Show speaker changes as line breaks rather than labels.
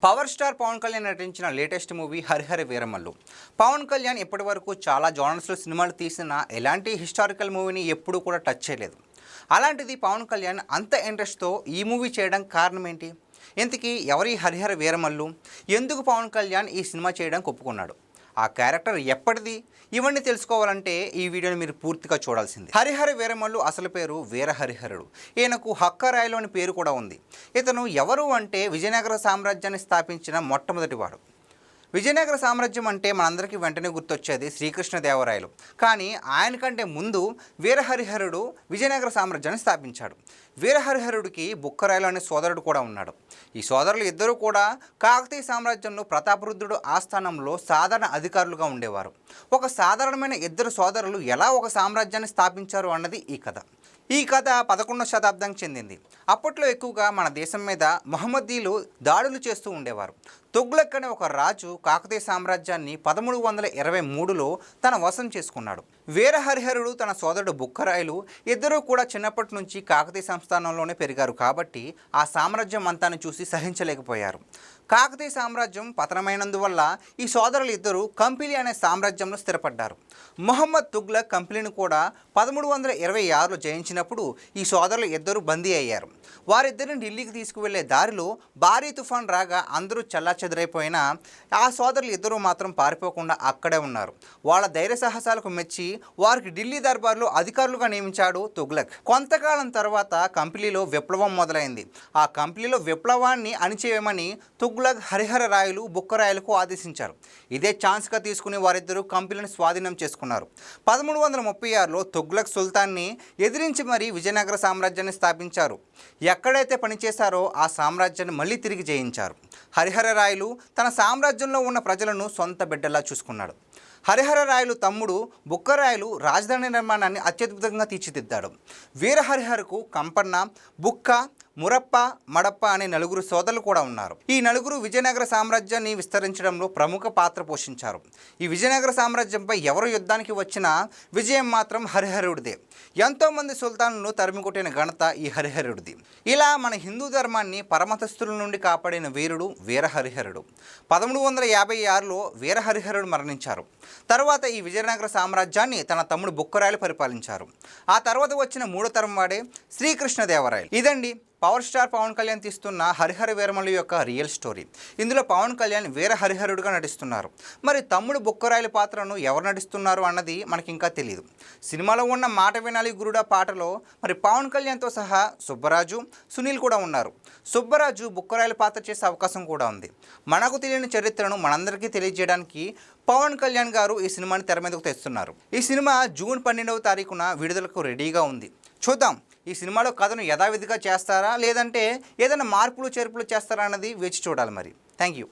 Power star Pawan Kalyan నటించిన latest movie Harihara Veeramallu. Pawan Kalyan ఇప్పటివరకు చాలా జానర్స్లో సినిమాలు తీసిన ఎలాంటి హిస్టారికల్ మూవీని ఎప్పుడూ కూడా టచ్ చేయలేదు. అలాంటిది పవన్ కళ్యాణ్ అంత ఇంట్రెస్ట్తో ఈ మూవీ చేయడం కారణం ఏంటి? ఇంతకీ ఎవరి హరిహర వీరమల్లు? ఎందుకు పవన్ కళ్యాణ్ ఈ సినిమా చేయడానికి ఒప్పుకున్నాడు? ఆ క్యారెక్టర్ ఎప్పటిది? ఇవన్నీ తెలుసుకోవాలంటే ఈ వీడియోని మీరు పూర్తిగా చూడాల్సింది. హరిహర వీరమల్లు అసలు పేరు వీర హరిహరుడు. ఈయనకు హక్కరాయలు అని పేరు కూడా ఉంది. ఇతను ఎవరు అంటే విజయనగర సామ్రాజ్యాన్ని స్థాపించిన మొట్టమొదటివాడు. విజయనగర సామ్రాజ్యం అంటే మనందరికీ వెంటనే గుర్తొచ్చేది శ్రీకృష్ణదేవరాయలు. కానీ ఆయనకంటే ముందు వీరహరిహరుడు విజయనగర సామ్రాజ్యాన్ని స్థాపించాడు. వీరహరిహరుడికి బుక్కరాయలు అనే సోదరుడు కూడా ఉన్నాడు. ఈ సోదరులు ఇద్దరూ కూడా కాకతీయ సామ్రాజ్యంలో ప్రతాపరుద్రుడు ఆస్థానంలో సాధారణ అధికారులుగా ఉండేవారు. ఒక సాధారణమైన ఇద్దరు సోదరులు ఎలా ఒక సామ్రాజ్యాన్ని స్థాపించారు అన్నది ఈ కథ 11వ శతాబ్దానికి చెందింది. అప్పట్లో ఎక్కువగా మన దేశం మీద మహమ్మదీలు దాడులు చేస్తూ ఉండేవారు. తుగ్లక్ అనే ఒక రాజు కాకతీయ సామ్రాజ్యాన్ని 1323లో తన వశం చేసుకున్నాడు. వీరహరిహరుడు తన సోదరుడు బుక్కరాయలు ఇద్దరూ కూడా చిన్నప్పటి నుంచి కాకతీయ సంస్థానంలోనే పెరిగారు కాబట్టి ఆ సామ్రాజ్యం అంతాన్ని చూసి సహించలేకపోయారు. కాకతీయ సామ్రాజ్యం పతనమైనందువల్ల ఈ సోదరులు ఇద్దరు కంపిలి అనే సామ్రాజ్యంలో స్థిరపడ్డారు. మొహమ్మద్ తుగ్లక్ కంపిలిని కూడా 1326లో జయించినప్పుడు ఈ సోదరులు ఇద్దరు బందీ అయ్యారు. వారిద్దరిని ఢిల్లీకి తీసుకువెళ్లే దారిలో భారీ తుఫాన్ రాగా అందరూ చెల్లాచెదరైపోయినా ఆ సోదరులు ఇద్దరూ మాత్రం పారిపోకుండా అక్కడే ఉన్నారు. వాళ్ళ ధైర్య సాహసాలకు మెచ్చి వారికి ఢిల్లీ దర్బార్లో అధికారులుగా నియమించాడు తుగ్లక్. కొంతకాలం తర్వాత కంపిలిలో విప్లవం మొదలైంది. ఆ కంపిలిలో విప్లవాన్ని అణిచివేయమని తుగ్లక్ హరిహర రాయలు బుక్కరాయలకు ఆదేశించారు. ఇదే ఛాన్స్గా తీసుకుని వారిద్దరూ కంపిలిని స్వాధీనం చేసుకున్నారు. 1336లో తుగ్లక్ సుల్తాన్ని ఎదిరించి మరీ విజయనగర సామ్రాజ్యాన్ని స్థాపించారు. ఎక్కడైతే పనిచేశారో ఆ సామ్రాజ్యాన్ని మళ్ళీ తిరిగి జయించారు. హరిహర రాయలు తన సామ్రాజ్యంలో ఉన్న ప్రజలను సొంత బిడ్డలా చూసుకున్నాడు. హరిహర రాయలు తమ్ముడు బుక్కరాయలు రాజధాని నిర్మాణాన్ని అత్యద్భుతంగా తీర్చిదిద్దాడు. వీరహరిహరకు కంపన్న, బుక్క, మురప్ప, మడప్ప అనే నలుగురు సోదరులు కూడా ఉన్నారు. ఈ నలుగురు విజయనగర సామ్రాజ్యాన్ని విస్తరించడంలో ప్రముఖ పాత్ర పోషించారు. ఈ విజయనగర సామ్రాజ్యంపై ఎవరు యుద్ధానికి వచ్చినా విజయం మాత్రం హరిహరుడిదే. ఎంతోమంది సుల్తాన్లను తరిమికొట్టిన ఘనత ఈ హరిహరుడిది. ఇలా మన హిందూ ధర్మాన్ని పరమతస్థుల నుండి కాపాడిన వీరుడు వీరహరిహరుడు. 1356లో వీరహరిహరుడు మరణించారు. తర్వాత ఈ విజయనగర సామ్రాజ్యాన్ని తన తమ్ముడు బుక్కరాయలు పరిపాలించారు. ఆ తర్వాత వచ్చిన మూడో తరం వాడే శ్రీకృష్ణదేవరాయలు. ఇదండి పవర్ స్టార్ పవన్ కళ్యాణ్ తీస్తున్న హరిహర వీరమల్లు యొక్క రియల్ స్టోరీ. ఇందులో పవన్ కళ్యాణ్ వీర హరిహరుడుగా నటిస్తున్నారు. మరి తమ్ముడు బుక్కరాయల పాత్రను ఎవరు నటిస్తున్నారు అన్నది మనకి ఇంకా తెలియదు. సినిమాలో ఉన్న మాట వినాలి గురుడా పాటలో మరి పవన్ కళ్యాణ్తో సహా సుబ్బరాజు, సునీల్ కూడా ఉన్నారు. సుబ్బరాజు బుక్కరాయల పాత్ర చేసే అవకాశం కూడా ఉంది. మనకు తెలియని చరిత్రను మనందరికీ తెలియజేయడానికి పవన్ కళ్యాణ్ గారు ఈ సినిమాని తెర మీదకు తెస్తున్నారు. ఈ సినిమా జూన్ 12వ తారీఖున విడుదలకు రెడీగా ఉంది. చూద్దాం ఈ సినిమాలో కథను యథావిధిగా చేస్తారా లేదంటే ఏదైనా మార్పులు చేర్పులు చేస్తారా అన్నది వేచి చూడాలి. మరి థ్యాంక్ యూ.